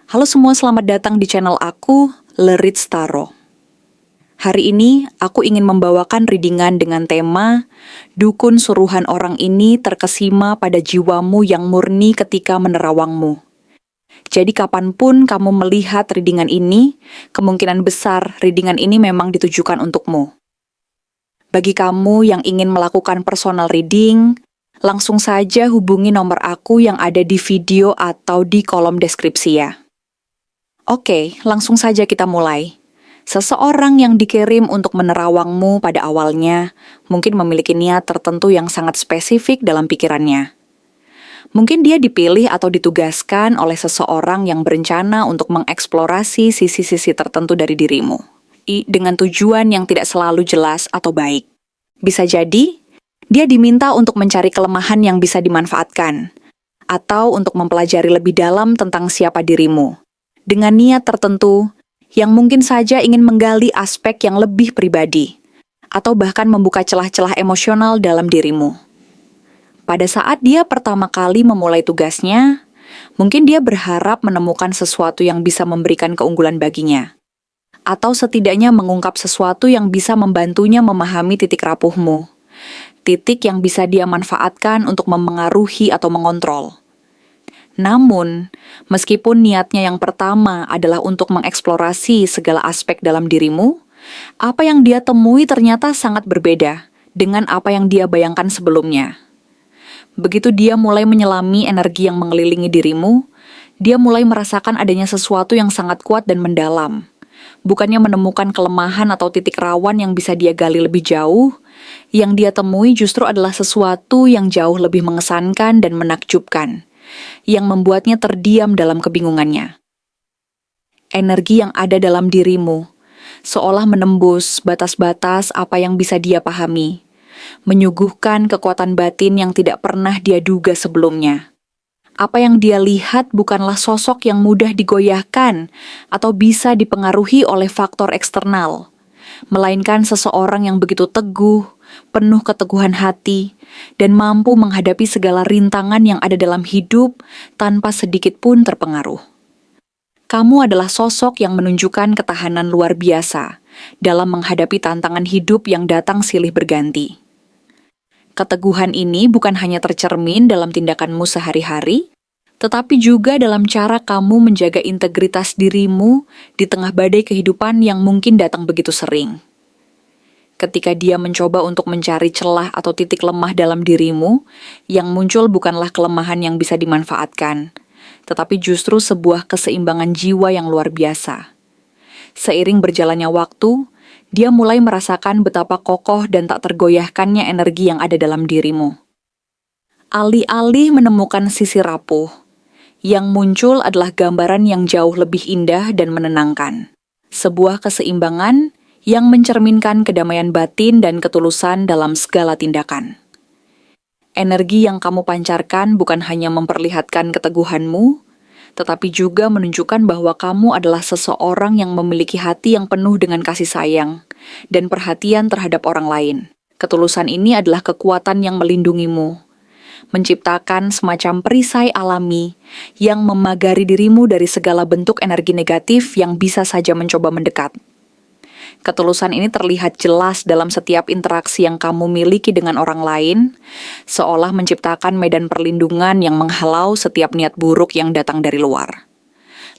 Halo semua, selamat datang di channel aku, Leritz Taro. Hari ini, aku ingin membawakan readingan dengan tema Dukun suruhan orang ini terkesima pada jiwamu yang murni ketika menerawangmu. Jadi kapanpun kamu melihat readingan ini, kemungkinan besar readingan ini memang ditujukan untukmu. Bagi kamu yang ingin melakukan personal reading, langsung saja hubungi nomor aku yang ada di video atau di kolom deskripsi ya. Oke, langsung saja kita mulai. Seseorang yang dikirim untuk menerawangmu pada awalnya mungkin memiliki niat tertentu yang sangat spesifik dalam pikirannya. Mungkin dia dipilih atau ditugaskan oleh seseorang yang berencana untuk mengeksplorasi sisi-sisi tertentu dari dirimu, dengan tujuan yang tidak selalu jelas atau baik. Bisa jadi, dia diminta untuk mencari kelemahan yang bisa dimanfaatkan, atau untuk mempelajari lebih dalam tentang siapa dirimu, dengan niat tertentu yang mungkin saja ingin menggali aspek yang lebih pribadi, atau bahkan membuka celah-celah emosional dalam dirimu. Pada saat dia pertama kali memulai tugasnya, mungkin dia berharap menemukan sesuatu yang bisa memberikan keunggulan baginya, atau setidaknya mengungkap sesuatu yang bisa membantunya memahami titik rapuhmu, titik yang bisa dia manfaatkan untuk memengaruhi atau mengontrol. Namun, meskipun niatnya yang pertama adalah untuk mengeksplorasi segala aspek dalam dirimu, apa yang dia temui ternyata sangat berbeda dengan apa yang dia bayangkan sebelumnya. Begitu dia mulai menyelami energi yang mengelilingi dirimu, dia mulai merasakan adanya sesuatu yang sangat kuat dan mendalam. Bukannya menemukan kelemahan atau titik rawan yang bisa dia gali lebih jauh, yang dia temui justru adalah sesuatu yang jauh lebih mengesankan dan menakjubkan, yang membuatnya terdiam dalam kebingungannya. Energi yang ada dalam dirimu seolah menembus batas-batas apa yang bisa dia pahami, menyuguhkan kekuatan batin yang tidak pernah dia duga sebelumnya. Apa yang dia lihat bukanlah sosok yang mudah digoyahkan atau bisa dipengaruhi oleh faktor eksternal, melainkan seseorang yang begitu teguh, penuh keteguhan hati, dan mampu menghadapi segala rintangan yang ada dalam hidup tanpa sedikit pun terpengaruh. Kamu adalah sosok yang menunjukkan ketahanan luar biasa dalam menghadapi tantangan hidup yang datang silih berganti. Keteguhan ini bukan hanya tercermin dalam tindakanmu sehari-hari, tetapi juga dalam cara kamu menjaga integritas dirimu di tengah badai kehidupan yang mungkin datang begitu sering. Ketika dia mencoba untuk mencari celah atau titik lemah dalam dirimu, yang muncul bukanlah kelemahan yang bisa dimanfaatkan, tetapi justru sebuah keseimbangan jiwa yang luar biasa. Seiring berjalannya waktu, dia mulai merasakan betapa kokoh dan tak tergoyahkannya energi yang ada dalam dirimu. Alih-alih menemukan sisi rapuh, yang muncul adalah gambaran yang jauh lebih indah dan menenangkan. Sebuah keseimbangan yang mencerminkan kedamaian batin dan ketulusan dalam segala tindakan. Energi yang kamu pancarkan bukan hanya memperlihatkan keteguhanmu, tetapi juga menunjukkan bahwa kamu adalah seseorang yang memiliki hati yang penuh dengan kasih sayang dan perhatian terhadap orang lain. Ketulusan ini adalah kekuatan yang melindungimu, menciptakan semacam perisai alami yang memagari dirimu dari segala bentuk energi negatif yang bisa saja mencoba mendekat. Ketulusan ini terlihat jelas dalam setiap interaksi yang kamu miliki dengan orang lain, seolah menciptakan medan perlindungan yang menghalau setiap niat buruk yang datang dari luar.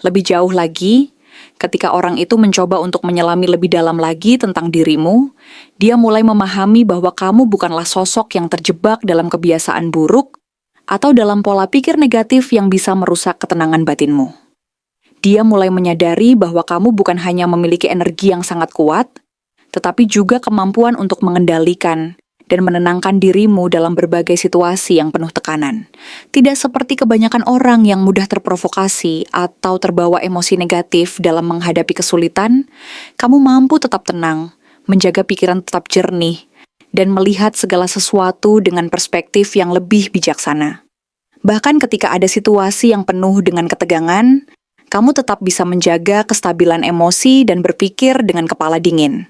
Lebih jauh lagi, ketika orang itu mencoba untuk menyelami lebih dalam lagi tentang dirimu, dia mulai memahami bahwa kamu bukanlah sosok yang terjebak dalam kebiasaan buruk atau dalam pola pikir negatif yang bisa merusak ketenangan batinmu. Dia mulai menyadari bahwa kamu bukan hanya memiliki energi yang sangat kuat, tetapi juga kemampuan untuk mengendalikan dan menenangkan dirimu dalam berbagai situasi yang penuh tekanan. Tidak seperti kebanyakan orang yang mudah terprovokasi atau terbawa emosi negatif dalam menghadapi kesulitan, kamu mampu tetap tenang, menjaga pikiran tetap jernih, dan melihat segala sesuatu dengan perspektif yang lebih bijaksana. Bahkan ketika ada situasi yang penuh dengan ketegangan, kamu tetap bisa menjaga kestabilan emosi dan berpikir dengan kepala dingin,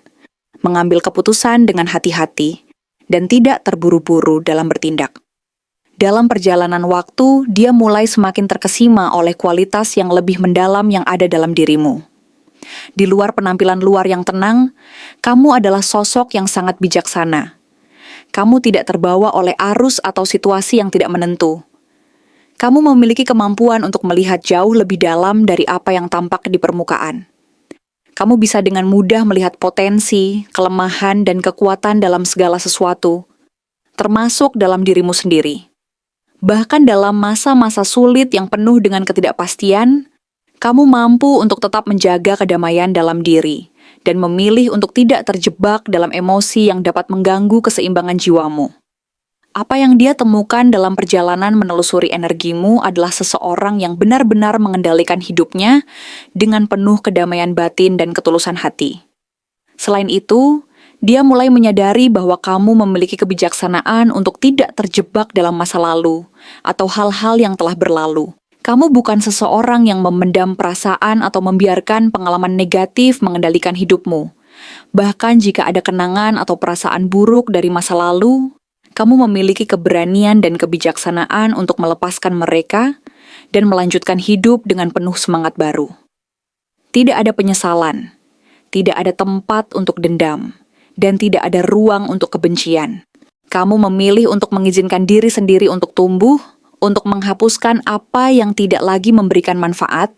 mengambil keputusan dengan hati-hati, dan tidak terburu-buru dalam bertindak. Dalam perjalanan waktu, dia mulai semakin terkesima oleh kualitas yang lebih mendalam yang ada dalam dirimu. Di luar penampilan luar yang tenang, kamu adalah sosok yang sangat bijaksana. Kamu tidak terbawa oleh arus atau situasi yang tidak menentu. Kamu memiliki kemampuan untuk melihat jauh lebih dalam dari apa yang tampak di permukaan. Kamu bisa dengan mudah melihat potensi, kelemahan, dan kekuatan dalam segala sesuatu, termasuk dalam dirimu sendiri. Bahkan dalam masa-masa sulit yang penuh dengan ketidakpastian, kamu mampu untuk tetap menjaga kedamaian dalam diri dan memilih untuk tidak terjebak dalam emosi yang dapat mengganggu keseimbangan jiwamu. Apa yang dia temukan dalam perjalanan menelusuri energimu adalah seseorang yang benar-benar mengendalikan hidupnya dengan penuh kedamaian batin dan ketulusan hati. Selain itu, dia mulai menyadari bahwa kamu memiliki kebijaksanaan untuk tidak terjebak dalam masa lalu atau hal-hal yang telah berlalu. Kamu bukan seseorang yang memendam perasaan atau membiarkan pengalaman negatif mengendalikan hidupmu. Bahkan jika ada kenangan atau perasaan buruk dari masa lalu, kamu memiliki keberanian dan kebijaksanaan untuk melepaskan mereka dan melanjutkan hidup dengan penuh semangat baru. Tidak ada penyesalan, tidak ada tempat untuk dendam, dan tidak ada ruang untuk kebencian. Kamu memilih untuk mengizinkan diri sendiri untuk tumbuh, untuk menghapuskan apa yang tidak lagi memberikan manfaat,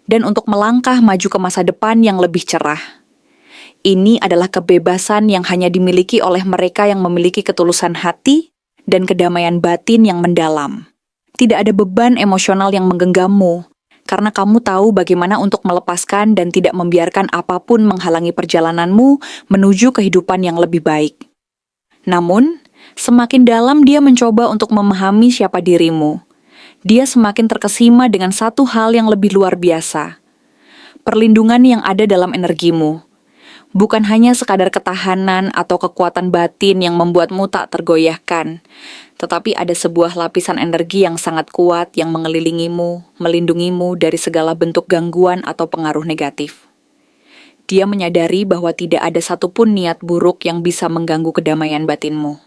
dan untuk melangkah maju ke masa depan yang lebih cerah. Ini adalah kebebasan yang hanya dimiliki oleh mereka yang memiliki ketulusan hati dan kedamaian batin yang mendalam. Tidak ada beban emosional yang menggenggammu, karena kamu tahu bagaimana untuk melepaskan dan tidak membiarkan apapun menghalangi perjalananmu menuju kehidupan yang lebih baik. Namun, semakin dalam dia mencoba untuk memahami siapa dirimu, dia semakin terkesima dengan satu hal yang lebih luar biasa. Perlindungan yang ada dalam energimu. Bukan hanya sekadar ketahanan atau kekuatan batin yang membuatmu tak tergoyahkan, tetapi ada sebuah lapisan energi yang sangat kuat yang mengelilingimu, melindungimu dari segala bentuk gangguan atau pengaruh negatif. Dia menyadari bahwa tidak ada satupun niat buruk yang bisa mengganggu kedamaian batinmu.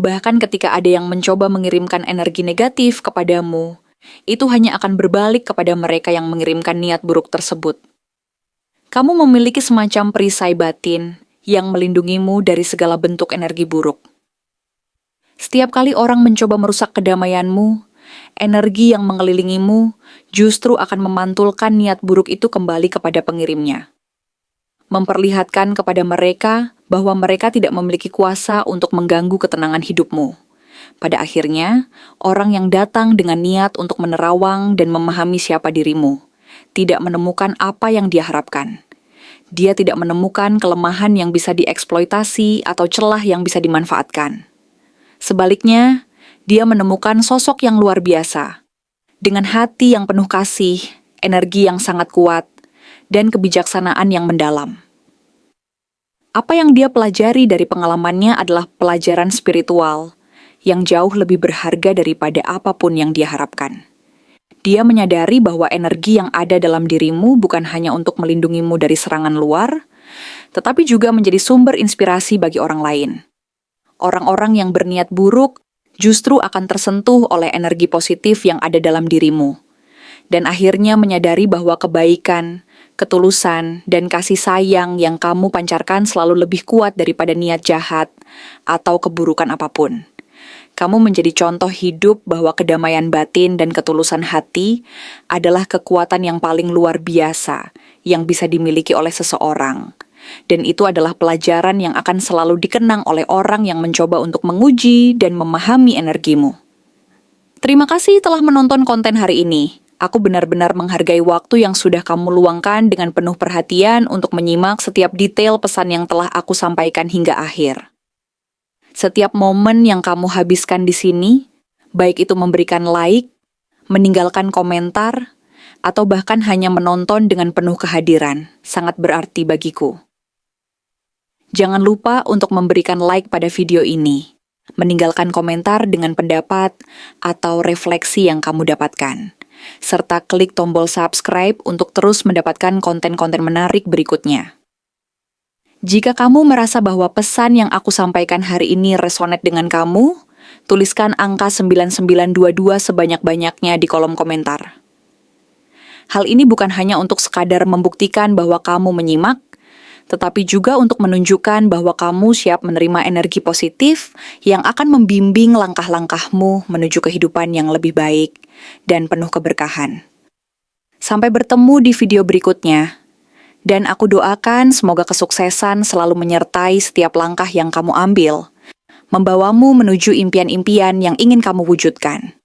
Bahkan ketika ada yang mencoba mengirimkan energi negatif kepadamu, itu hanya akan berbalik kepada mereka yang mengirimkan niat buruk tersebut. Kamu memiliki semacam perisai batin yang melindungimu dari segala bentuk energi buruk. Setiap kali orang mencoba merusak kedamaianmu, energi yang mengelilingimu justru akan memantulkan niat buruk itu kembali kepada pengirimnya. Memperlihatkan kepada mereka bahwa mereka tidak memiliki kuasa untuk mengganggu ketenangan hidupmu. Pada akhirnya, orang yang datang dengan niat untuk menerawang dan memahami siapa dirimu, tidak menemukan apa yang dia harapkan. Dia tidak menemukan kelemahan yang bisa dieksploitasi atau celah yang bisa dimanfaatkan. Sebaliknya, dia menemukan sosok yang luar biasa, dengan hati yang penuh kasih, energi yang sangat kuat, dan kebijaksanaan yang mendalam. Apa yang dia pelajari dari pengalamannya adalah pelajaran spiritual yang jauh lebih berharga daripada apapun yang dia harapkan. Dia menyadari bahwa energi yang ada dalam dirimu bukan hanya untuk melindungimu dari serangan luar, tetapi juga menjadi sumber inspirasi bagi orang lain. Orang-orang yang berniat buruk justru akan tersentuh oleh energi positif yang ada dalam dirimu, dan akhirnya menyadari bahwa kebaikan, ketulusan, dan kasih sayang yang kamu pancarkan selalu lebih kuat daripada niat jahat atau keburukan apapun. Kamu menjadi contoh hidup bahwa kedamaian batin dan ketulusan hati adalah kekuatan yang paling luar biasa yang bisa dimiliki oleh seseorang. Dan itu adalah pelajaran yang akan selalu dikenang oleh orang yang mencoba untuk menguji dan memahami energimu. Terima kasih telah menonton konten hari ini. Aku benar-benar menghargai waktu yang sudah kamu luangkan dengan penuh perhatian untuk menyimak setiap detail pesan yang telah aku sampaikan hingga akhir. Setiap momen yang kamu habiskan di sini, baik itu memberikan like, meninggalkan komentar, atau bahkan hanya menonton dengan penuh kehadiran, sangat berarti bagiku. Jangan lupa untuk memberikan like pada video ini, meninggalkan komentar dengan pendapat atau refleksi yang kamu dapatkan, serta klik tombol subscribe untuk terus mendapatkan konten-konten menarik berikutnya. Jika kamu merasa bahwa pesan yang aku sampaikan hari ini resonate dengan kamu, Tuliskan angka 9922 sebanyak-banyaknya di kolom komentar. Hal ini bukan hanya untuk sekadar membuktikan bahwa kamu menyimak, tetapi juga untuk menunjukkan bahwa kamu siap menerima energi positif yang akan membimbing langkah-langkahmu menuju kehidupan yang lebih baik dan penuh keberkahan. Sampai bertemu di video berikutnya, dan aku doakan semoga kesuksesan selalu menyertai setiap langkah yang kamu ambil, membawamu menuju impian-impian yang ingin kamu wujudkan.